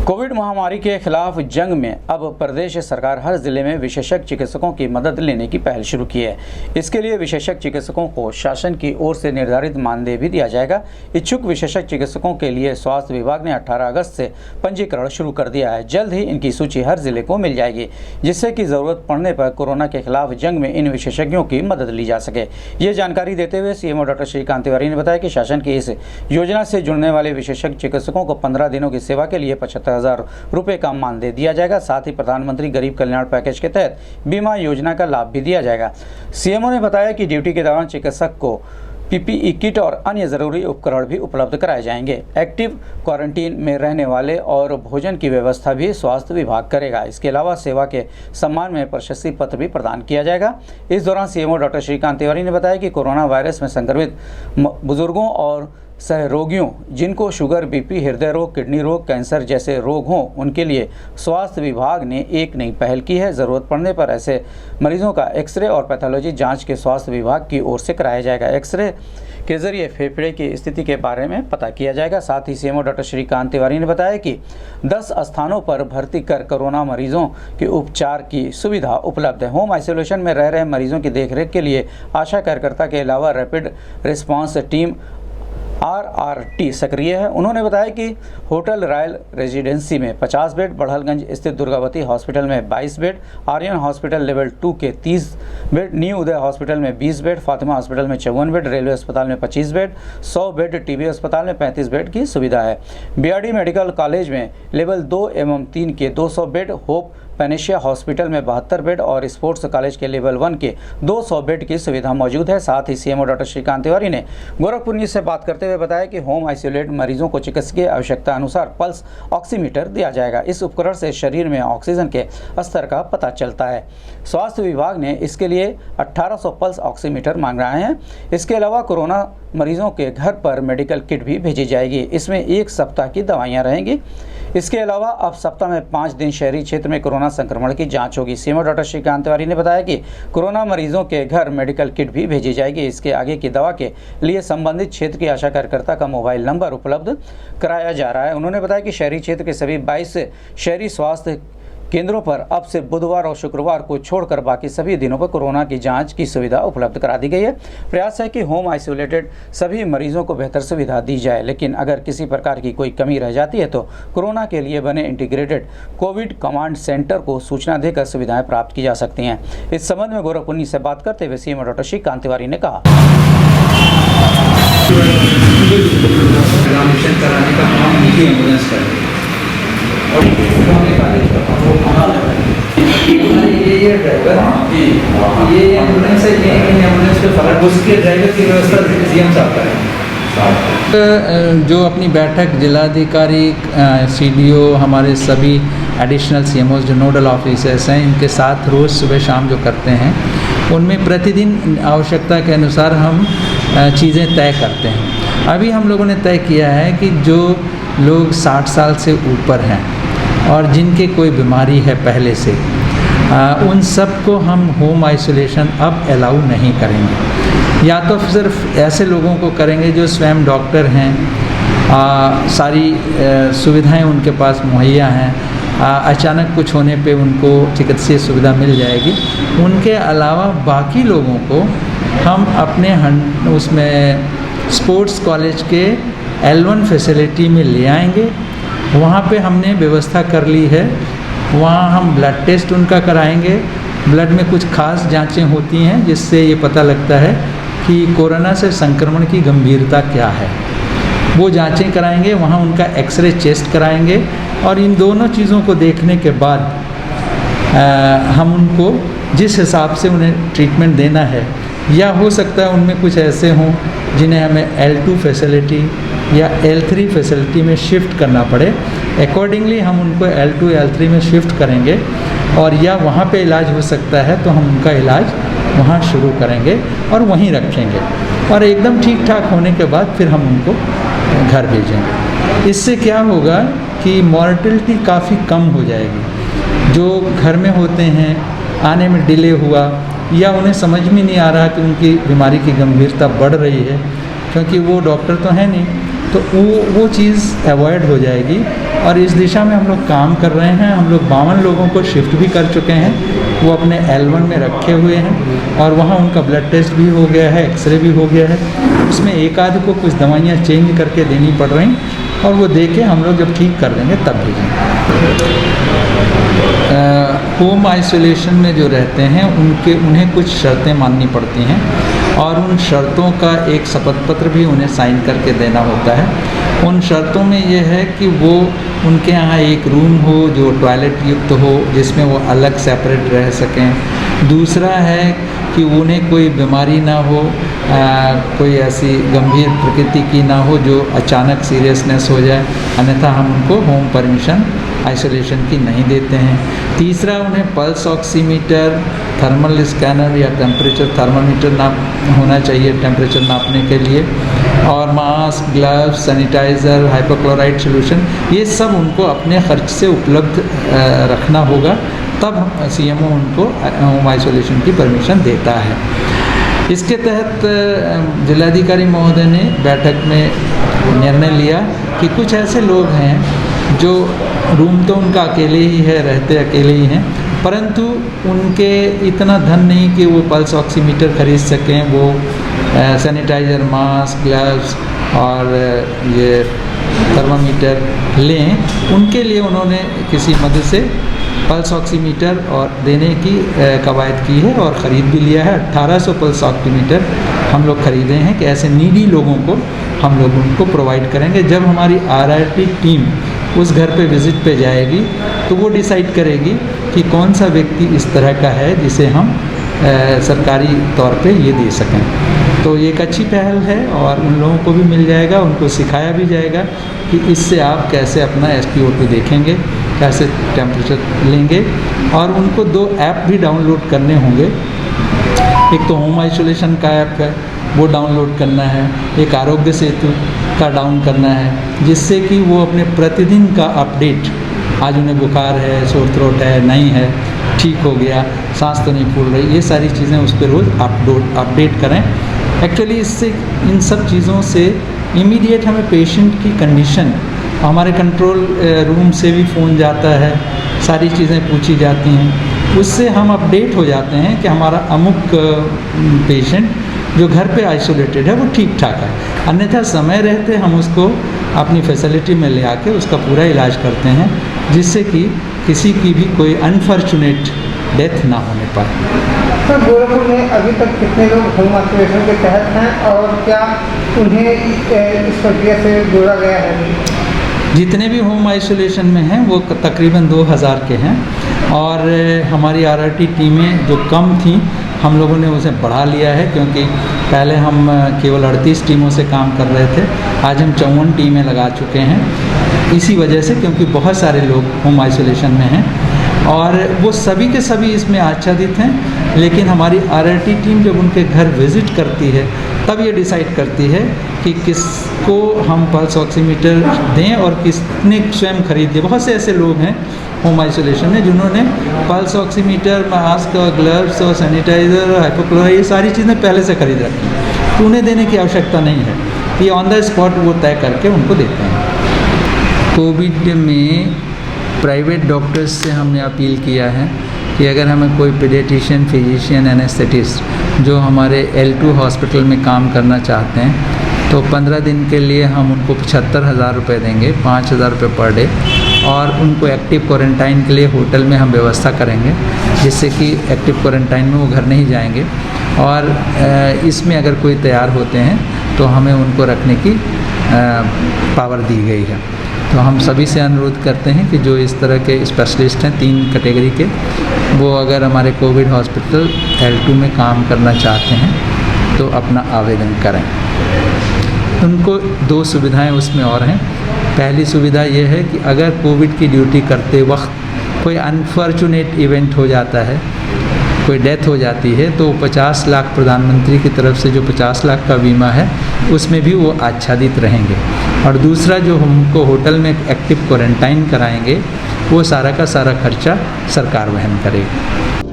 Covid महामारी के खिलाफ जंग में अब प्रदेश सरकार हर जिले में विशेषज्ञ चिकित्सकों की मदद लेने की पहल शुरू की है। इसके लिए विशेषज्ञ चिकित्सकों को शासन की ओर से निर्धारित मानदेय भी दिया जाएगा। इच्छुक विशेषज्ञ चिकित्सकों के लिए स्वास्थ्य विभाग ने 18 अगस्त से पंजीकरण शुरू कर दिया है। जल्द ही इनकी सूची हर जिले को मिल जाएगी, जिससे कि जरूरत पड़ने पर कोरोना के खिलाफ जंग में इन विशेषज्ञों की मदद ली जा सके। ये जानकारी देते हुए सीएमओ डॉक्टर श्रीकांत तिवारी ने बताया कि शासन की इस योजना से जुड़ने वाले विशेषज्ञ चिकित्सकों को 15 दिनों की सेवा के लिए 75,000 रुपए का मानदेय दिया जाएगा। साथ ही प्रधानमंत्री गरीब कल्याण पैकेज के तहत बीमा योजना का लाभ भी दिया जाएगा। सीएमओ ने बताया कि ड्यूटी के दौरान चिकित्सक को पीपीई किट और अन्य जरूरी उपकरण भी उपलब्ध कराए जाएंगे। एक्टिव क्वारंटीन में रहने वाले और भोजन की व्यवस्था भी स्वास्थ्य विभाग करेगा। इसके अलावा सेवा के सम्मान में प्रशस्ति पत्र भी प्रदान किया जाएगा। इस दौरान सीएमओ डॉक्टर श्रीकांत तिवारी ने बताया कि कोरोना वायरस में संक्रमित बुजुर्गों और सहरोगियों जिनको शुगर, बीपी, हृदय रोग, किडनी रोग, कैंसर जैसे रोग हों, उनके लिए स्वास्थ्य विभाग ने एक नई पहल की है। ज़रूरत पड़ने पर ऐसे मरीजों का एक्सरे और पैथोलॉजी जांच के स्वास्थ्य विभाग की ओर से कराया जाएगा। एक्सरे के जरिए फेफड़े की स्थिति के बारे में पता किया जाएगा। साथ ही सीएमओ डॉक्टर श्रीकांत तिवारी ने बताया कि 10 स्थानों पर भर्ती कर कोरोना मरीजों के उपचार की सुविधा उपलब्ध है। होम आइसोलेशन में रह रहे मरीजों की देखरेख के लिए आशा कार्यकर्ता के अलावा रैपिड रिस्पांस टीम RRT सक्रिय है। उन्होंने बताया कि होटल रॉयल रेजिडेंसी में 50 बेड, बड़हलगंज स्थित दुर्गावती हॉस्पिटल में 22 बेड, आर्यन हॉस्पिटल लेवल 2 के 30 बेड, न्यू उदय हॉस्पिटल में 20 बेड, फातिमा हॉस्पिटल में 54 बेड, रेलवे अस्पताल में 25 बेड, 100 बेड, टीबी अस्पताल में 35 बेड की सुविधा है। बीआरडी मेडिकल कॉलेज में लेवल 2 एवं 3 के 200 बेड, होप पेनेशिया हॉस्पिटल में 72 बेड और स्पोर्ट्स कॉलेज के लेवल 1 के 200 बेड की सुविधा मौजूद है। साथ ही सीएमओ डॉक्टर श्रीकांत तिवारी ने गोरखपुर न्यूज से बात करते हुए बताया कि होम आइसोलेट मरीजों को चिकित्सकीय आवश्यकता अनुसार पल्स ऑक्सीमीटर दिया जाएगा। इस उपकरण से शरीर में ऑक्सीजन के स्तर का पता चलता है। स्वास्थ्य विभाग ने इसके लिए 1800 पल्स ऑक्सीमीटर मांग रहे हैं। इसके अलावा कोरोना मरीजों के घर पर मेडिकल किट भी भेजी जाएगी। इसमें 1 सप्ताह की दवाइयाँ रहेंगी। इसके अलावा अब सप्ताह में 5 दिन शहरी क्षेत्र में कोरोना संक्रमण की जांच होगी। सीएमओ डॉक्टर श्रीकांत तिवारी ने बताया कि कोरोना मरीजों के घर मेडिकल किट भी भेजी जाएगी। इसके आगे की दवा के लिए संबंधित क्षेत्र की आशा कार्यकर्ता का मोबाइल नंबर उपलब्ध कराया जा रहा है। उन्होंने बताया कि शहरी क्षेत्र के सभी 22 शहरी स्वास्थ्य केंद्रों पर अब से बुधवार और शुक्रवार को छोड़कर बाकी सभी दिनों पर कोरोना की जांच की सुविधा उपलब्ध करा दी गई है। प्रयास है कि होम आइसोलेटेड सभी मरीजों को बेहतर सुविधा दी जाए, लेकिन अगर किसी प्रकार की कोई कमी रह जाती है तो कोरोना के लिए बने इंटीग्रेटेड कोविड कमांड सेंटर को सूचना देकर सुविधाएं प्राप्त की जा सकती हैं। इस संबंध में गोरखपुर से बात करते हुए सीएमओ डॉक्टर श्रीकांत तिवारी ने कहा, ये ड्राइवर ये एम्बुलेंस है, ये एम्बुलेंस पे फर्क उसके ड्राइवर की व्यवस्था सीएम साहब करें। जो अपनी बैठक जिलाधिकारी, CDO, हमारे सभी एडिशनल CMOs जो नोडल ऑफिसर्स हैं, इनके साथ रोज़ सुबह शाम जो करते हैं, उनमें प्रतिदिन आवश्यकता के अनुसार हम चीज़ें तय करते हैं। अभी हम लोगों ने तय किया है कि जो लोग 60 साल से ऊपर हैं और जिनके कोई बीमारी है पहले से, उन सब को हम होम आइसोलेशन अब अलाउ नहीं करेंगे। या तो सिर्फ ऐसे लोगों को करेंगे जो स्वयं डॉक्टर हैं, सारी सुविधाएं उनके पास मुहैया हैं, अचानक कुछ होने पे उनको चिकित्सीय सुविधा मिल जाएगी। उनके अलावा बाकी लोगों को हम अपने उसमें स्पोर्ट्स कॉलेज के L1 फैसिलिटी में ले आएंगे। वहाँ पे हमने व्यवस्था कर ली है। वहाँ हम ब्लड टेस्ट उनका कराएंगे। ब्लड में कुछ खास जांचें होती हैं जिससे ये पता लगता है कि कोरोना से संक्रमण की गंभीरता क्या है। वो जांचें कराएंगे। वहाँ उनका एक्सरे चेस्ट कराएंगे और इन दोनों चीज़ों को देखने के बाद हम उनको जिस हिसाब से उन्हें ट्रीटमेंट देना है, या हो सकता है उनमें कुछ ऐसे हों जिन्हें हमें L2 फैसिलिटी या L3 फैसिलिटी में शिफ्ट करना पड़े। अकॉर्डिंगली हम उनको L2 L3 में शिफ्ट करेंगे और या वहाँ पे इलाज हो सकता है तो हम उनका इलाज वहाँ शुरू करेंगे और वहीं रखेंगे और एकदम ठीक ठाक होने के बाद फिर हम उनको घर भेजेंगे। इससे क्या होगा कि मॉर्टेलिटी काफ़ी कम हो जाएगी। जो घर में होते हैं, आने में डिले हुआ या उन्हें समझ में नहीं आ रहा कि उनकी बीमारी की गंभीरता बढ़ रही है, क्योंकि वो डॉक्टर तो है नहीं, तो वो चीज़ अवॉइड हो जाएगी। और इस दिशा में हम लोग काम कर रहे हैं। हम लोग 52 लोगों को शिफ्ट भी कर चुके हैं, वो अपने L1 में रखे हुए हैं और वहाँ उनका ब्लड टेस्ट भी हो गया है, एक्सरे भी हो गया है। उसमें एक आध को कुछ दवाइयाँ चेंज करके देनी पड़ रही और वो दे के हम लोग जब ठीक कर देंगे तब भेजेंगे। होम आइसोलेशन में जो रहते हैं उन्हें कुछ शर्तें माननी पड़ती हैं और उन शर्तों का एक शपथ पत्र भी उन्हें साइन करके देना होता है। उन शर्तों में ये है कि वो उनके यहाँ एक रूम हो जो टॉयलेट युक्त हो, जिसमें वो अलग सेपरेट रह सकें। दूसरा है कि उन्हें कोई बीमारी ना हो, कोई ऐसी गंभीर प्रकृति की ना हो जो अचानक सीरियसनेस हो जाए, अन्यथा हम उनको होम परमिशन आइसोलेशन की नहीं देते हैं। तीसरा, उन्हें पल्स ऑक्सीमीटर, थर्मल स्कैनर या टेम्परेचर थर्मामीटर होना चाहिए टेम्परेचर नापने के लिए, और mask, gloves, sanitizer, hypochlorite solution, ये सब उनको अपने खर्च से उपलब्ध रखना होगा, तब CMO उनको होम आइसोलेशन की परमिशन देता है। इसके तहत जिलाधिकारी महोदय ने बैठक में निर्णय लिया कि कुछ ऐसे लोग हैं जो रूम तो उनका अकेले ही है, रहते अकेले ही हैं, परंतु उनके इतना धन नहीं कि वो पल्स ऑक्सीमीटर खरीद सकें, वो सैनिटाइज़र, मास्क, ग्लव्स और ये थर्मामीटर लें। उनके लिए उन्होंने किसी मदद से पल्स ऑक्सीमीटर और देने की कवायद की है और ख़रीद भी लिया है। 1800 पल्स ऑक्सीमीटर हम लोग ख़रीदे हैं कि ऐसे नीडी लोगों को हम लोग उनको प्रोवाइड करेंगे। जब हमारी RRT टीम उस घर पे विज़िट पे जाएगी तो वो डिसाइड करेगी कि कौन सा व्यक्ति इस तरह का है जिसे हम सरकारी तौर पे ये दे सकें। तो ये एक अच्छी पहल है और उन लोगों को भी मिल जाएगा, उनको सिखाया भी जाएगा कि इससे आप कैसे अपना SpO2 देखेंगे, कैसे टेम्परेचर लेंगे। और उनको 2 ऐप भी डाउनलोड करने होंगे। एक तो होम आइसोलेशन का ऐप है, वो डाउनलोड करना है, एक आरोग्य सेतु का डाउन करना है, जिससे कि वो अपने प्रतिदिन का अपडेट, आज उन्हें बुखार है, सोर थ्रोट है, नहीं है, ठीक हो गया, सांस तो नहीं फूल रही, ये सारी चीज़ें उस पर रोज़ अपडेट करें। एक्चुअली इससे, इन सब चीज़ों से इमीडिएट हमें पेशेंट की कंडीशन, हमारे कंट्रोल रूम से भी फ़ोन जाता है, सारी चीज़ें पूछी जाती हैं, उससे हम अपडेट हो जाते हैं कि हमारा अमुक पेशेंट जो घर पे आइसोलेटेड है वो ठीक ठाक है। अन्यथा समय रहते हम उसको अपनी फैसिलिटी में ले आके उसका पूरा इलाज करते हैं, जिससे कि किसी की भी कोई अनफॉर्चुनेट डेथ ना होने पाए। सर, गोरखपुर में अभी तक कितने लोग होम आइसोलेशन के तहत हैं और क्या उन्हें इस प्रक्रिया से जोड़ा गया है? जितने भी होम आइसोलेशन में हैं वो तकरीबन 2000 के हैं और हमारी RRT टीमें जो कम थीं हम लोगों ने उसे बढ़ा लिया है, क्योंकि पहले हम केवल 38 टीमों से काम कर रहे थे, आज हम 54 टीमें लगा चुके हैं। इसी वजह से, क्योंकि बहुत सारे लोग होम आइसोलेशन में हैं और वो सभी के सभी इसमें आच्छादित हैं, लेकिन हमारी RRT टीम जब उनके घर विज़िट करती है तब ये डिसाइड करती है कि किसको हम पल्स ऑक्सीमीटर दें और किसने स्वयं खरीद दिए। बहुत से ऐसे लोग हैं होम आइसोलेशन में जिन्होंने पल्स ऑक्सीमीटर, मास्क और ग्लव्स और सैनिटाइज़र और हाइपोक्लोराइड, ये सारी चीज़ें पहले से खरीद रखी हैं, तो उन्हें देने की आवश्यकता नहीं है। ये ऑन द स्पॉट वो तय करके उनको देते हैं। कोविड में प्राइवेट डॉक्टर्स से हमने अपील किया है कि अगर हमें कोई पीडियाट्रिशियन, फिजिशियन, एनेस्थेटिस्ट जो हमारे L2 हॉस्पिटल में काम करना चाहते हैं तो 15 दिन के लिए हम उनको 75,000 रुपये देंगे, 5,000 रुपये पर डे, और उनको एक्टिव क्वारंटाइन के लिए होटल में हम व्यवस्था करेंगे, जिससे कि एक्टिव क्वारंटाइन में वो घर नहीं जाएंगे। और इसमें अगर कोई तैयार होते हैं तो हमें उनको रखने की पावर दी गई है। तो हम सभी से अनुरोध करते हैं कि जो इस तरह के स्पेशलिस्ट हैं 3 कैटेगरी के, वो अगर हमारे कोविड हॉस्पिटल L2 में काम करना चाहते हैं तो अपना आवेदन करें। उनको 2 सुविधाएं उसमें और हैं। पहली सुविधा ये है कि अगर कोविड की ड्यूटी करते वक्त कोई अनफॉर्चुनेट इवेंट हो जाता है, कोई डेथ हो जाती है, तो 50 लाख प्रधानमंत्री की तरफ से जो 50 लाख का बीमा है उसमें भी वो आच्छादित रहेंगे। और दूसरा, जो हमको होटल में एक्टिव क्वारंटाइन कराएंगे वो सारा का सारा खर्चा सरकार वहन करेगी।